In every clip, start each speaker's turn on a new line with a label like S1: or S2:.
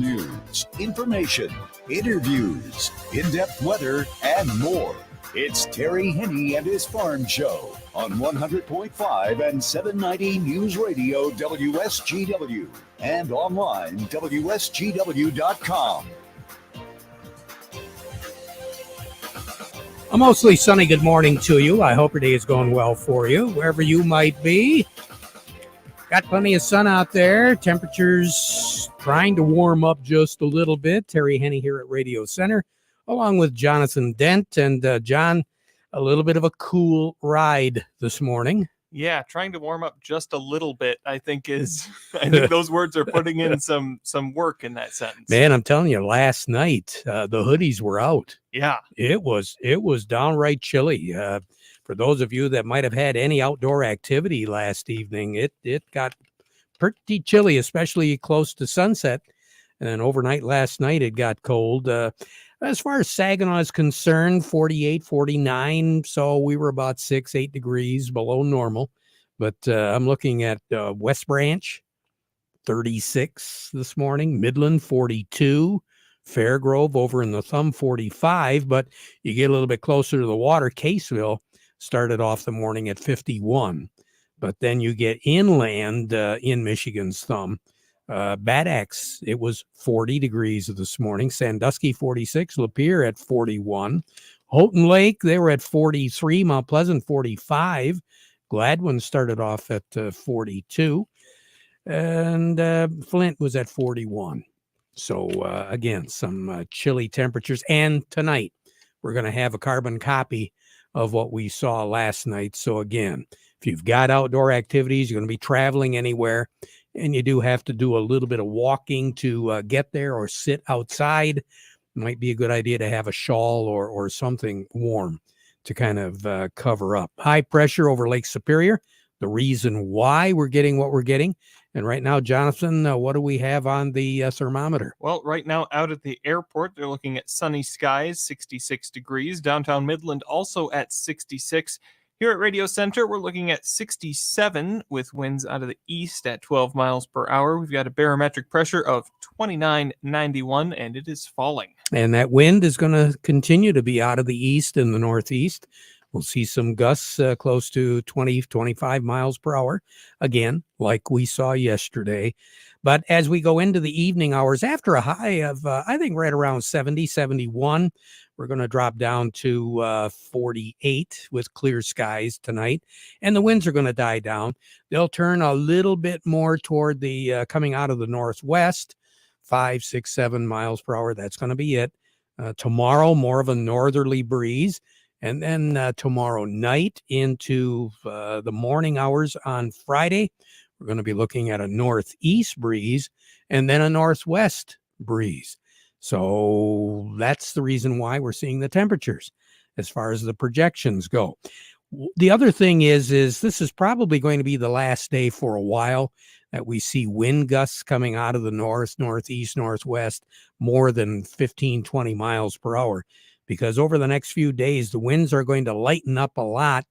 S1: news, information, interviews, in-depth weather, and more. It's Terry Henney and his Farm Show on 100.5 and 790 News Radio WSGW and online WSGW.com.
S2: A mostly sunny good morning to you. I hope your day is going well for you, wherever you might be. Got plenty of sun out there. Temperatures trying to warm up just a little bit. Terry Henney here at Radio Center, along with Jonathan Dent. And John, a little bit of a cool ride this morning.
S3: Yeah, trying to warm up just a little bit, I think those words are putting in some work in that sentence.
S2: Man, I'm telling you, last night the hoodies were out.
S3: Yeah,
S2: it was downright chilly. For those of you that might have had any outdoor activity last evening, it got pretty chilly, especially close to sunset. And then overnight last night, it got cold. As far as Saginaw is concerned, 48, 49. So we were about 6-8 degrees below normal. But I'm looking at West Branch, 36 this morning. Midland, 42. Fairgrove over in the Thumb, 45. But you get a little bit closer to the water. Caseville started off the morning at 51. But then you get inland in Michigan's Thumb. Bad Axe, it was 40 degrees this morning. Sandusky, 46. Lapeer at 41. Houghton Lake, they were at 43. Mount Pleasant, 45. Gladwin started off at 42. And Flint was at 41. So, again, some chilly temperatures. And tonight, we're going to have a carbon copy of what we saw last night. So, again, if you've got outdoor activities, you're going to be traveling anywhere, and you do have to do a little bit of walking to get there or sit outside, it might be a good idea to have a shawl or something warm to kind of cover up. High pressure over Lake Superior, the reason why we're getting what we're getting. And right now, Jonathan, what do we have on the thermometer?
S3: Well, right now out at the airport, they're looking at sunny skies, 66 degrees. Downtown Midland also at 66. Here at Radio Center, we're looking at 67 with winds out of the east at 12 miles per hour. We've got a barometric pressure of 2991, and it is falling.
S2: And that wind is going to continue to be out of the east and the northeast. We'll see some gusts close to 20, 25 miles per hour, again, like we saw yesterday. But as we go into the evening hours, after a high of, I think, right around 70, 71, we're going to drop down to 48 with clear skies tonight, and the winds are going to die down. They'll turn a little bit more toward the coming out of the northwest, 5, 6, 7 miles per hour. That's going to be it. Tomorrow, more of a northerly breeze. And then tomorrow night into the morning hours on Friday, we're going to be looking at a northeast breeze and then a northwest breeze. So that's the reason why we're seeing the temperatures as far as the projections go. The other thing is this is probably going to be the last day for a while that we see wind gusts coming out of the north, northeast, northwest, more than 15, 20 miles per hour. Because over the next few days, the winds are going to lighten up a lot.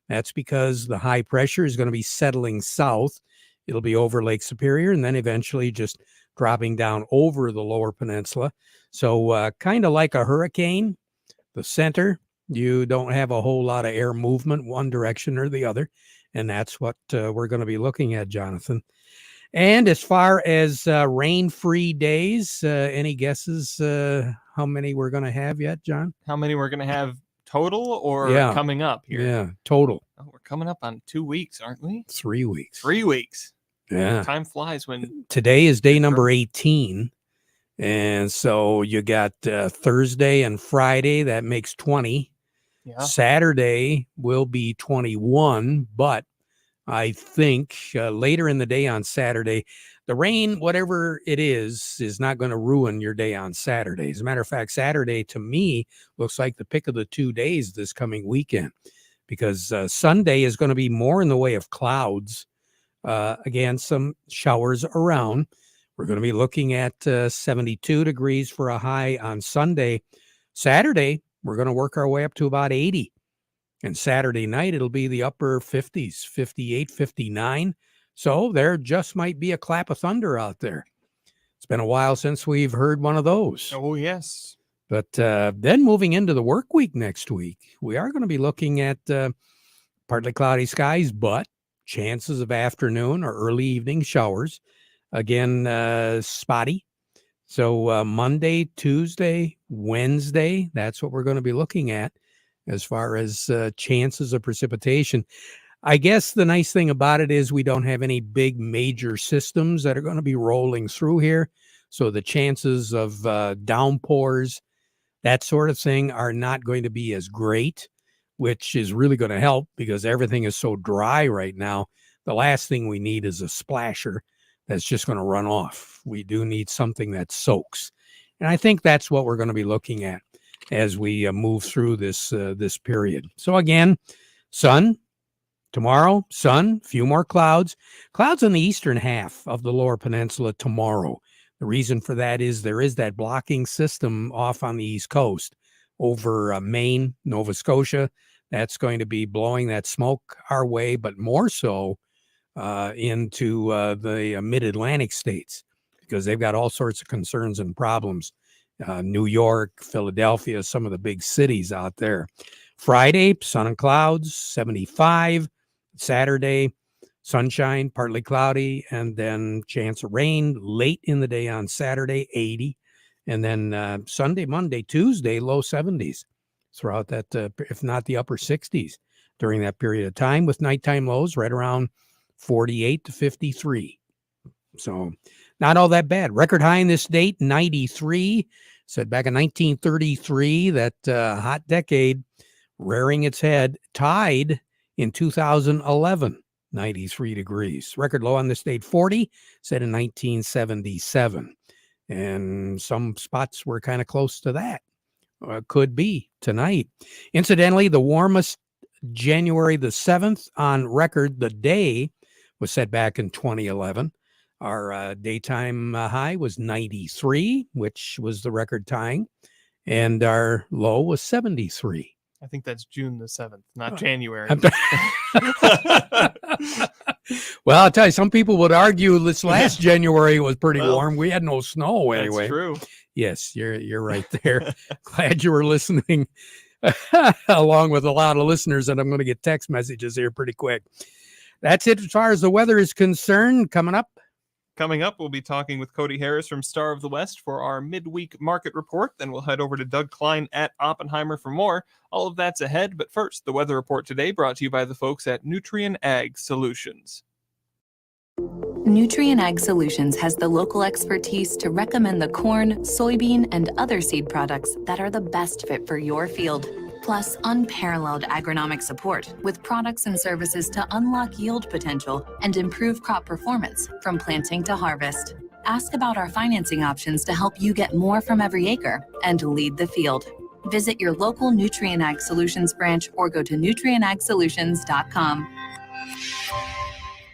S2: That's because the high pressure is going to be settling south. It'll be over Lake Superior and then eventually just dropping down over the lower peninsula. So kind of like a hurricane, the center, you don't have a whole lot of air movement one direction or the other. And that's what we're going to be looking at, Jonathan. And as far as rain-free days, any guesses how many we're going to have yet, John?
S3: How many we're going to have total or coming up here?
S2: Yeah, total.
S3: Oh, we're coming up on 2 weeks, aren't we?
S2: 3 weeks.
S3: 3 weeks.
S2: Yeah.
S3: Time flies when...
S2: Today is day number 18. And so you got Thursday and Friday. That makes 20.
S3: Yeah.
S2: Saturday will be 21, but I think later in the day on Saturday, the rain, whatever it is not going to ruin your day on Saturday. As a matter of fact, Saturday to me looks like the pick of the 2 days this coming weekend, because Sunday is going to be more in the way of clouds. Again, some showers around. We're going to be looking at 72 degrees for a high on Sunday. Saturday, we're going to work our way up to about 80. And Saturday night, it'll be the upper 50s, 58, 59. So there just might be a clap of thunder out there. It's been a while since we've heard one of those.
S3: Oh, yes.
S2: But then moving into the work week next week, we are going to be looking at partly cloudy skies, but chances of afternoon or early evening showers. Again, spotty. So Monday, Tuesday, Wednesday, that's what we're going to be looking at as far as chances of precipitation. I guess the nice thing about it is we don't have any big major systems that are going to be rolling through here. So the chances of downpours, that sort of thing, are not going to be as great, which is really going to help because everything is so dry right now. The last thing we need is a splasher that's just going to run off. We do need something that soaks. And I think that's what we're going to be looking at as we move through this period. So again, sun tomorrow, sun, few more clouds. Clouds on the eastern half of the lower peninsula tomorrow. The reason for that is there is that blocking system off on the east coast over Maine, Nova Scotia. That's going to be blowing that smoke our way, but more so into the mid-Atlantic states because they've got all sorts of concerns and problems. New York, Philadelphia, some of the big cities out there. Friday, sun and clouds, 75. Saturday, sunshine, partly cloudy, and then chance of rain late in the day on Saturday, 80. And then Sunday, Monday, Tuesday, low 70s throughout that, if not the upper 60s during that period of time, with nighttime lows right around 48 to 53. So not all that bad. Record high in this date, 93. Said back in 1933, that hot decade rearing its head, tied in 2011, 93 degrees. Record low on this date, 40, set in 1977. And some spots were kind of close to that. Could be tonight. Incidentally, the warmest January the 7th on record, the day, was set back in 2011. Our daytime high was 93, which was the record tying, and our low was 73.
S3: I think that's June the 7th, not January.
S2: Well, I'll tell you, some people would argue this last January was pretty warm. We had no snow anyway.
S3: That's true.
S2: Yes, you're right there. Glad you were listening along with a lot of listeners, and I'm going to get text messages here pretty quick. That's it as far as the weather is concerned. Coming up, we'll be talking with Cody Harris from Star of the West for our midweek market report. Then we'll head over to Doug Klein at Oppenheimer for more. All of that's ahead, but first, the weather report today brought to you by the folks at Nutrien Ag Solutions.
S4: Nutrien Ag Solutions has the local expertise to recommend the corn, soybean, and other seed products that are the best fit for your field. Plus, unparalleled agronomic support with products and services to unlock yield potential and improve crop performance from planting to harvest. Ask about our financing options to help you get more from every acre and lead the field. Visit your local Nutrien Ag Solutions branch or go to nutrienagsolutions.com.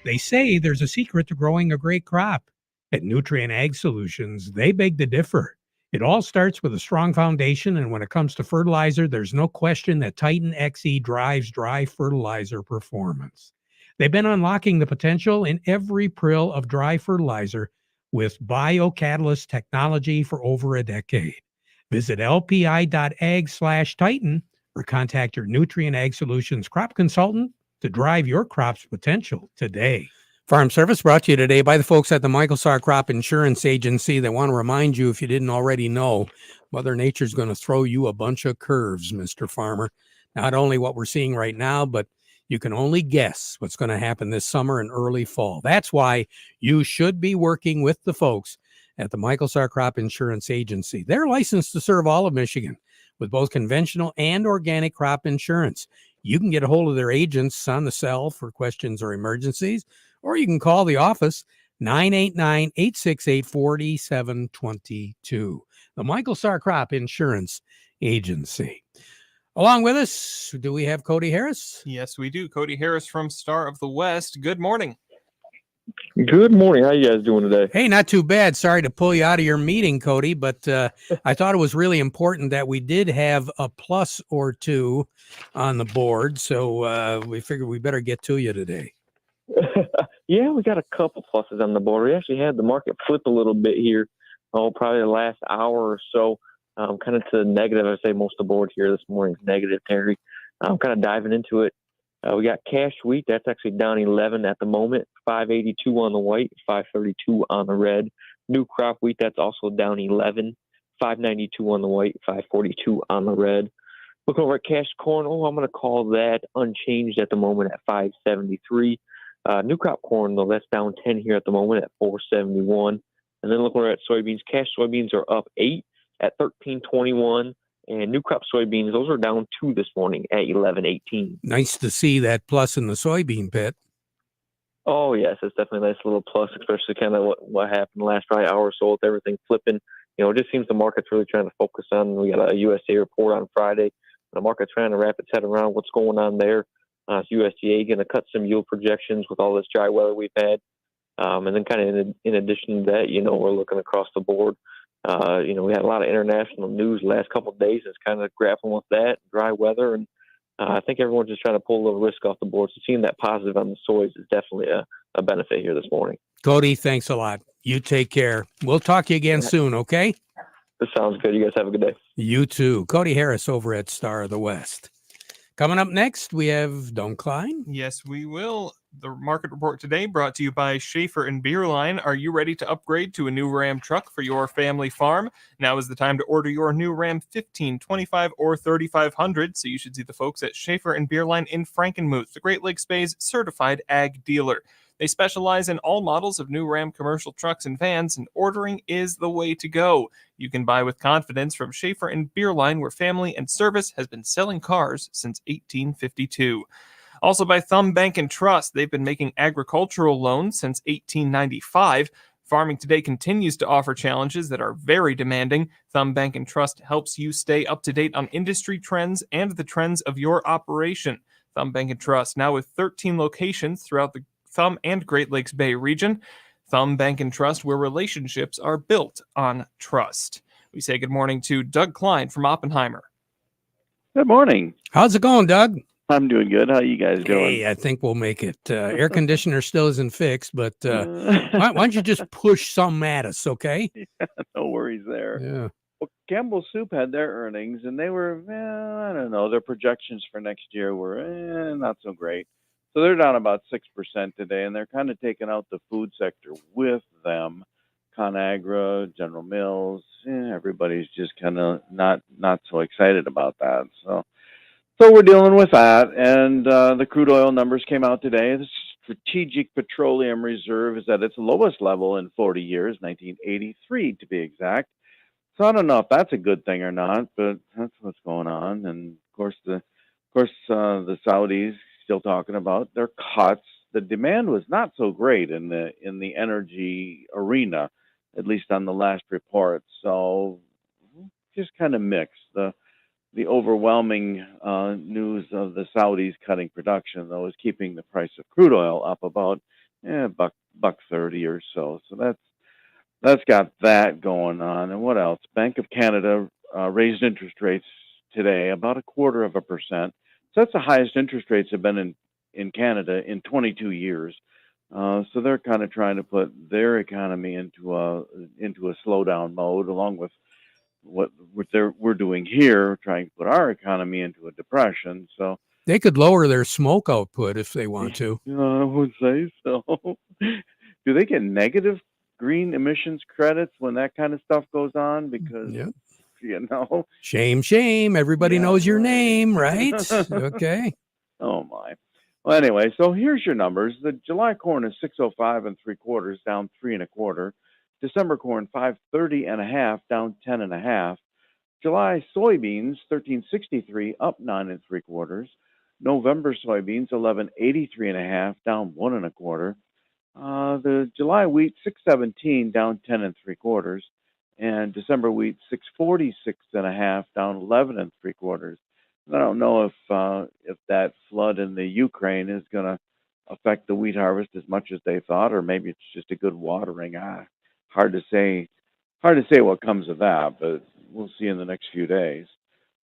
S2: They say there's a secret to growing a great crop. At Nutrien Ag Solutions, they beg to differ. It all starts with a strong foundation, and when it comes to fertilizer, there's no question that Titan XE drives dry fertilizer performance. They've been unlocking the potential in every prill of dry fertilizer with biocatalyst technology for over a decade. Visit lpi.ag/Titan or contact your Nutrien Ag Solutions crop consultant to drive your crop's potential today. Farm Service brought to you today by the folks at the Michael Sarr Crop Insurance Agency. They want to remind you, if you didn't already know, Mother Nature's going to throw you a bunch of curves, Mr. Farmer. Not only what we're seeing right now, but you can only guess what's going to happen this summer and early fall. That's why you should be working with the folks at the Michael Sarr Crop Insurance Agency. They're licensed to serve all of Michigan with both conventional and organic crop insurance. You can get a hold of their agents on the cell for questions or emergencies, or you can call the office, 989-868-4722. The Michael Sarr Crop Insurance Agency. Along with us, do we have Cody Harris?
S3: Yes, we do. Cody Harris from Star of the West. Good morning.
S5: Good morning. How you guys doing today?
S2: Hey, not too bad. Sorry to pull you out of your meeting, Cody, but I thought it was really important that we did have a plus or two on the board, so we figured we better get to you today.
S5: Yeah, we got a couple pluses on the board. We actually had the market flip a little bit here probably the last hour or so, kind of to the negative. I say most of the board here this morning is negative, Terry. I'm kind of diving into it. We got cash wheat. That's actually down 11 at the moment, 582 on the white, 532 on the red. New crop wheat, that's also down 11, 592 on the white, 542 on the red. Looking over at cash corn, I'm going to call that unchanged at the moment at 573. New crop corn, though, that's down 10 here at the moment at 471. And then looking over at soybeans, cash soybeans are up 8 at 1321. And new crop soybeans, those are down 2 this morning at 1118.
S2: Nice to see that plus in the soybean pit.
S5: Oh, yes, it's definitely a nice little plus, especially kind of what happened the last probably hour or so with everything flipping. It just seems the market's really trying to focus on. We got a USDA report on Friday. The market's trying to wrap its head around what's going on there. USDA going to cut some yield projections with all this dry weather we've had. And then kind of in addition to that, we're looking across the board. We had a lot of international news the last couple of days that's kind of grappling with that, dry weather. And I think everyone's just trying to pull a little risk off the board. So seeing that positive on the soys is definitely a benefit here this morning.
S2: Cody, thanks a lot. You take care. We'll talk to you again soon, okay?
S5: This sounds good. You guys have a good day.
S2: You too. Cody Harris over at Star of the West. Coming up next, we have Don Klein.
S3: Yes, we will. The market report today brought to you by Schaefer and Beerline. Are you ready to upgrade to a new Ram truck for your family farm? Now is the time to order your new Ram 15, 25, or 3500. So you should see the folks at Schaefer and Beerline in Frankenmuth, the Great Lakes Bay's certified ag dealer. They specialize in all models of new Ram commercial trucks and vans, and ordering is the way to go. You can buy with confidence from Schaefer and Beerline, where family and service has been selling cars since 1852. Also by Thumb Bank and Trust. They've been making agricultural loans since 1895. Farming today continues to offer challenges that are very demanding. Thumb Bank and Trust helps you stay up to date on industry trends and the trends of your operation. Thumb Bank and Trust, now with 13 locations throughout the Thumb and Great Lakes Bay region. Thumb Bank and Trust, where relationships are built on trust. We say good morning to Doug Klein from Oppenheimer.
S6: Good morning.
S2: How's it going, Doug?
S6: I'm doing good. How you guys doing?
S2: Hey, I think we'll make it. Air conditioner still isn't fixed, but why don't you just push some at us, okay?
S6: No worries there.
S2: Yeah.
S6: Well, Campbell Soup had their earnings, and they were, I don't know, their projections for next year were not so great. So they're down about 6% today, and they're kind of taking out the food sector with them. ConAgra, General Mills, everybody's just kind of not so excited about that. So we're dealing with that, and the crude oil numbers came out today. The Strategic Petroleum Reserve is at its lowest level in 40 years, 1983 to be exact. So I don't know if that's a good thing or not, but that's what's going on. And of course the Saudis still talking about their cuts. The demand was not so great in the energy arena, at least on the last report. So just kind of mixed. The overwhelming news of the Saudis cutting production, though, is keeping the price of crude oil up about $1.30 or so. So that's got that going on. And what else? Bank of Canada raised interest rates today about 0.25%. So that's the highest interest rates have been in Canada in 22 years. So they're kind of trying to put their economy into a slowdown mode, along with what we're doing here, trying to put our economy into a depression. So
S2: They could lower their smoke output if they want to.
S6: I would say so. Do they get negative green emissions credits when that kind of stuff goes on? Because
S2: Yep. Shame. Everybody
S6: Yeah,
S2: knows your
S6: right.
S2: name, right? Okay.
S6: Oh my. Well, anyway, so here's your numbers. The July corn is 605 3/4, down 3 1/4. December corn 530 1/2, down 10 1/2. July soybeans 1363, up 9 3/4. November soybeans 1183 1/2, down 1 1/4. The July wheat 617, down 10 3/4. And December wheat 646 1/2, down 11 3/4. I don't know if that flood in the Ukraine is going to affect the wheat harvest as much as they thought, or maybe it's just a good watering. Hard to say what comes of that, but we'll see in the next few days.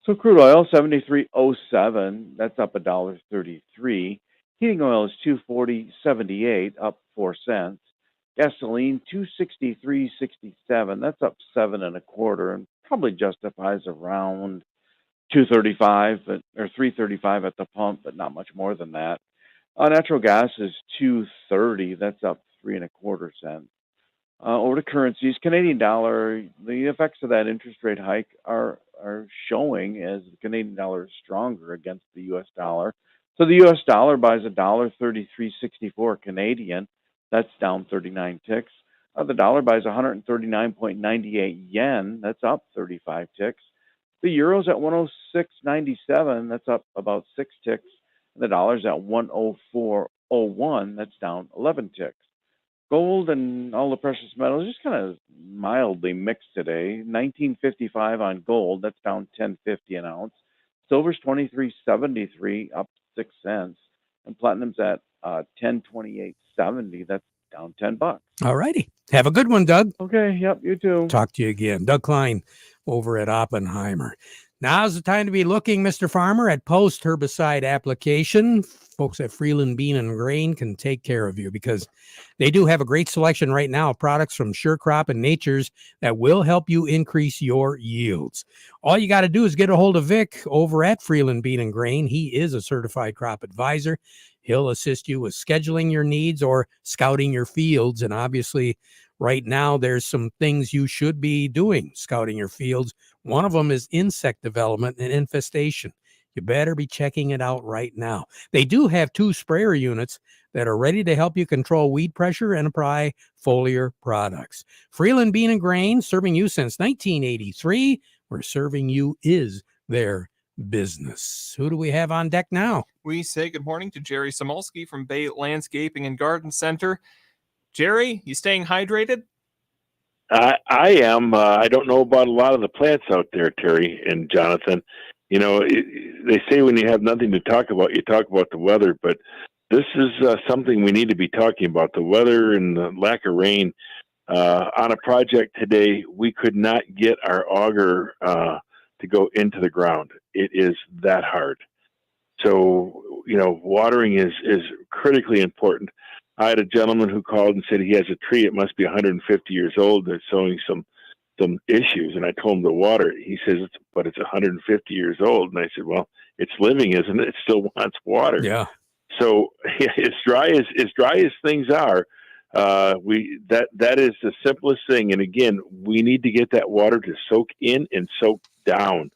S6: So crude oil 73.07, that's up $1.33. Heating oil is $240.78, up 4 cents. Gasoline, 263.67. That's up 7 1/4, and probably justifies around 235 or 335 at the pump, but not much more than that. Natural gas is 230. That's up 3 1/4 cents. Over to currencies, Canadian dollar. The effects of that interest rate hike are showing as the Canadian dollar is stronger against the U.S. dollar. So the U.S. dollar buys $1.3364 Canadian. That's down 39 ticks. The dollar buys 139.98 yen. That's up 35 ticks. The euro's at 106.97. That's up about 6 ticks. And the dollar's at 104.01. That's down 11 ticks. Gold and all the precious metals just kind of mildly mixed today. 19.55 on gold. That's down 10.50 an ounce. Silver's 23.73, up 6 cents. And platinum's at 10.28.70. That's down $10.
S2: All righty. Have a good one, Doug.
S6: Okay. Yep. You too.
S2: Talk to you again. Doug Klein over at Oppenheimer. Now's the time to be looking, Mr. Farmer, at post-herbicide application. Folks at Freeland Bean and Grain can take care of you because they do have a great selection right now of products from Sure Crop and Nature's that will help you increase your yields. All you got to do is get a hold of Vic over at Freeland Bean and Grain. He is a certified crop advisor. He'll assist you with scheduling your needs or scouting your fields. And obviously, right now, there's some things you should be doing, scouting your fields. One of them is insect development and infestation. You better be checking it out right now. They do have 2 sprayer units that are ready to help you control weed pressure and apply foliar products. Freeland Bean and Grain, serving you since 1983, where serving you is their business. Who do we have on deck now?
S3: We say good morning to Jerry Samolsky from Bay Landscaping and Garden Center. Jerry, you staying hydrated?
S7: I am. I don't know about a lot of the plants out there, Terry and Jonathan. You know, they say when you have nothing to talk about, you talk about the weather, but this is something we need to be talking about, the weather and the lack of rain. On a project today, we could not get our auger to go into the ground. It is that hard. So, you know, watering is critically important. I had a gentleman who called and said he has a tree. It must be 150 years old. That's showing some issues. And I told him to water it. He says, but it's 150 years old. And I said, well, it's living, isn't it? It still wants water.
S2: Yeah.
S7: So as dry as things are, that is the simplest thing. And again, we need to get that water to soak in and soak down,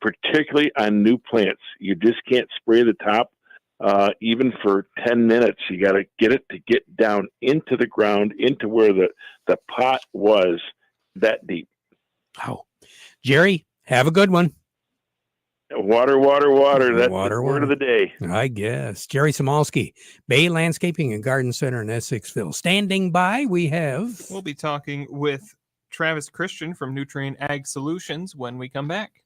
S7: particularly on new plants. You just can't spray the top. Even for 10 minutes, you got to get it to get down into the ground, into where the pot was that deep.
S2: Oh, Jerry, have a good one.
S7: Water. That's
S2: Water,
S7: the word of the day.
S2: I guess. Jerry Samolsky, Bay Landscaping and Garden Center in Essexville. Standing by, we'll
S3: be talking with Travis Christian from Nutrien Ag Solutions when we come back.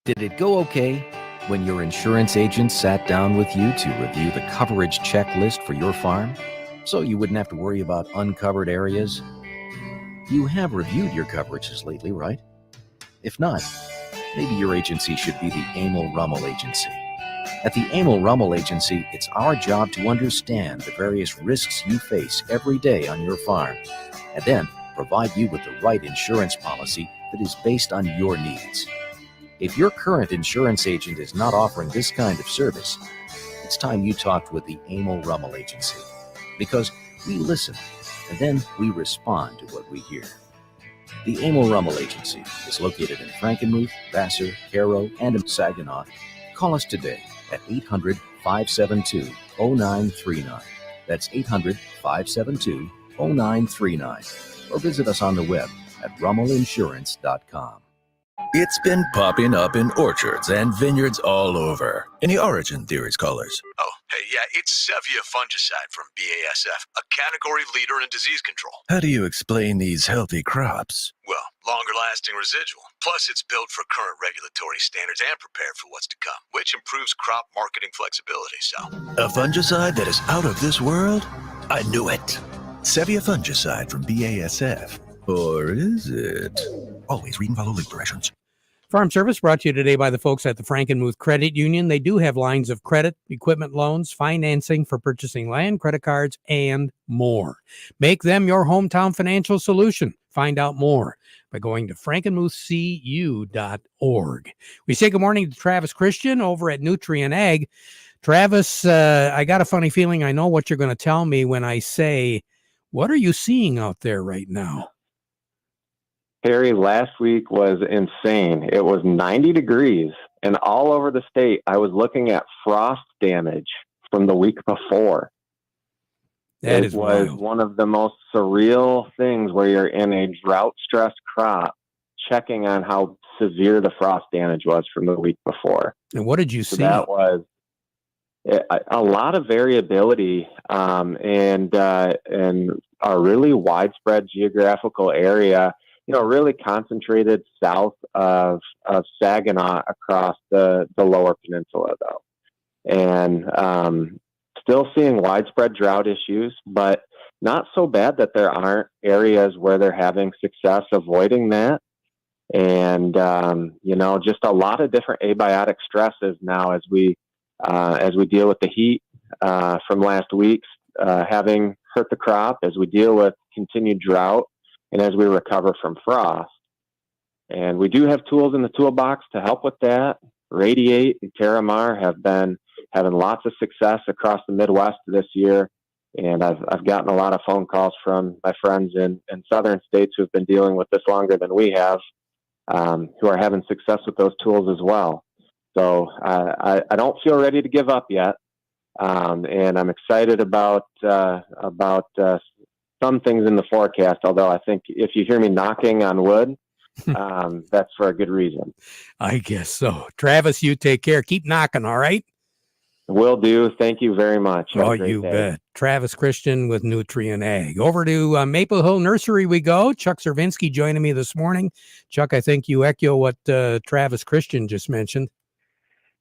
S8: Did it go okay when your insurance agent sat down with you to review the coverage checklist for your farm so you wouldn't have to worry about uncovered areas? You have reviewed your coverages lately, right? If not, maybe your agency should be the Emil Rummel Agency. At the Emil Rummel Agency, it's our job to understand the various risks you face every day on your farm, and then provide you with the right insurance policy that is based on your needs. If your current insurance agent is not offering this kind of service, it's time you talked with the Emil Rummel Agency, because we listen and then we respond to what we hear. The Emil Rummel Agency is located in Frankenmuth, Vassar, Caro, and in Saginaw. Call us today at 800-572-0939. That's 800-572-0939. Or visit us on the web at rummelinsurance.com.
S9: It's been popping up in orchards and vineyards all over. Any origin theories, callers?
S10: Oh, hey, yeah, it's Sevia fungicide from BASF, a category leader in disease control.
S9: How do you explain these healthy crops?
S10: Well, longer-lasting residual. Plus, it's built for current regulatory standards and prepared for what's to come, which improves crop marketing flexibility, so...
S9: A fungicide that is out of this world? I knew it. Sevia fungicide from BASF. Or is it? Always read and follow lead directions.
S2: Farm Service brought to you today by the folks at the Frankenmuth Credit Union. They do have lines of credit, equipment loans, financing for purchasing land, credit cards, and more. Make them your hometown financial solution. Find out more by going to frankenmuthcu.org. We say good morning to Travis Christian over at Nutrient Ag. Travis, I got a funny feeling I know what you're going to tell me when I say, what are you seeing out there right now?
S11: Terry, last week was insane. It was 90 degrees, and all over the state, I was looking at frost damage from the week before.
S2: That
S11: it was
S2: wild.
S11: One of the most surreal things where you're in a drought-stressed crop, checking on how severe the frost damage was from the week before.
S2: And what did you see?
S11: That was a lot of variability and a really widespread geographical area. Really concentrated south of Saginaw across the lower peninsula, though. And still seeing widespread drought issues, but not so bad that there aren't areas where they're having success avoiding that. And, just a lot of different abiotic stresses now as we deal with the heat from last week having hurt the crop, as we deal with continued drought, and as we recover from frost. And we do have tools in the toolbox to help with that. Radiate and Terramar have been having lots of success across the Midwest this year. And I've gotten a lot of phone calls from my friends in southern states who've been dealing with this longer than we have, who are having success with those tools as well. So I don't feel ready to give up yet. And I'm excited about some things in the forecast, although I think if you hear me knocking on wood, that's for a good reason.
S2: I guess so. Travis, you take care. Keep knocking, all right?
S11: Will do. Thank you very much. Have a great
S2: you
S11: day.
S2: bet. Travis Christian with Nutrient Ag. Over to Maple Hill Nursery we go. Chuck Cervinsky joining me this morning. Chuck, I think you echo what Travis Christian just mentioned.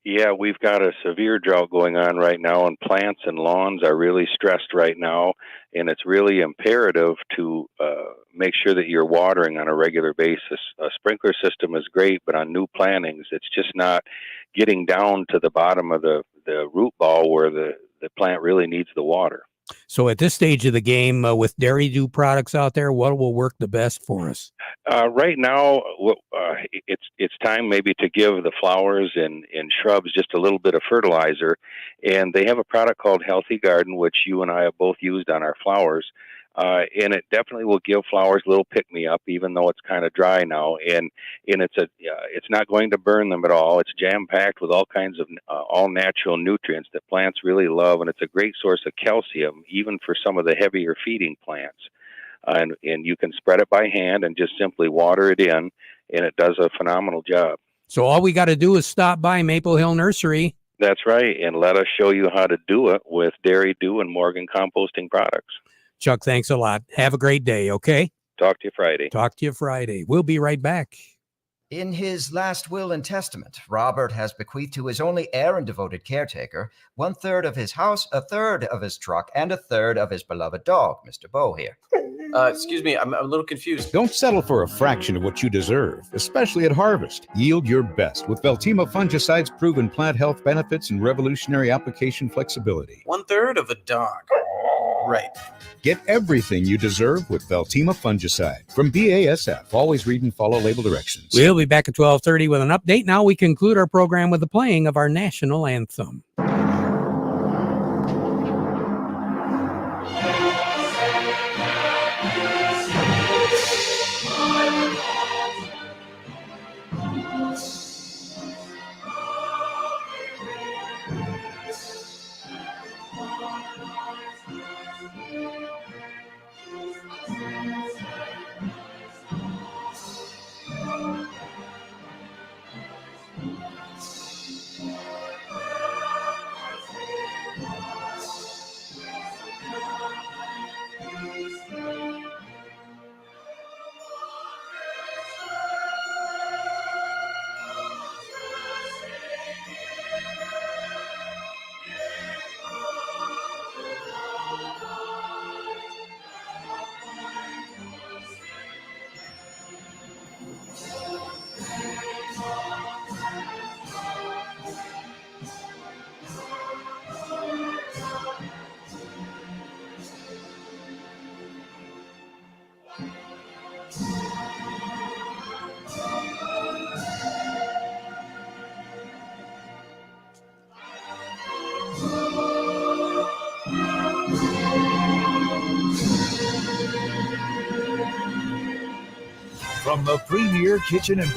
S12: Yeah, we've got a severe drought going on right now, and plants and lawns are really stressed right now, and it's really imperative to make sure that you're watering on a regular basis. A sprinkler system is great, but on new plantings, it's just not getting down to the bottom of the root ball where the plant really needs the water.
S2: So at this stage of the game, with Dairy Dew products out there, what will work the best for us?
S12: Right now, it's time maybe to give the flowers and shrubs just a little bit of fertilizer. And they have a product called Healthy Garden, which you and I have both used on our flowers. And it definitely will give flowers a little pick-me-up, even though it's kind of dry now. And it's not going to burn them at all. It's jam-packed with all kinds of all-natural nutrients that plants really love, and it's a great source of calcium, even for some of the heavier feeding plants. And you can spread it by hand and just simply water it in, and it does a phenomenal job.
S2: So all we got to do is stop by Maple Hill Nursery.
S12: That's right, and let us show you how to do it with Dairy Dew and Morgan Composting Products.
S2: Chuck, thanks a lot. Have a great day, okay?
S12: Talk to you Friday.
S2: We'll be right back.
S13: In his last will and testament, Robert has bequeathed to his only heir and devoted caretaker 1/3 of his house, 1/3 of his truck, and 1/3 of his beloved dog, Mr. Bo here.
S14: Excuse me, I'm a little confused.
S15: Don't settle for a fraction of what you deserve, especially at harvest. Yield your best with Veltima fungicide's proven plant health benefits and revolutionary application flexibility.
S14: 1/3 of a dog. Right.
S15: Get everything you deserve with Veltima fungicide from BASF. Always read and follow label directions.
S2: We'll be back at 12:30 with an update. Now we conclude our program with the playing of our national anthem.
S1: From the premier kitchen and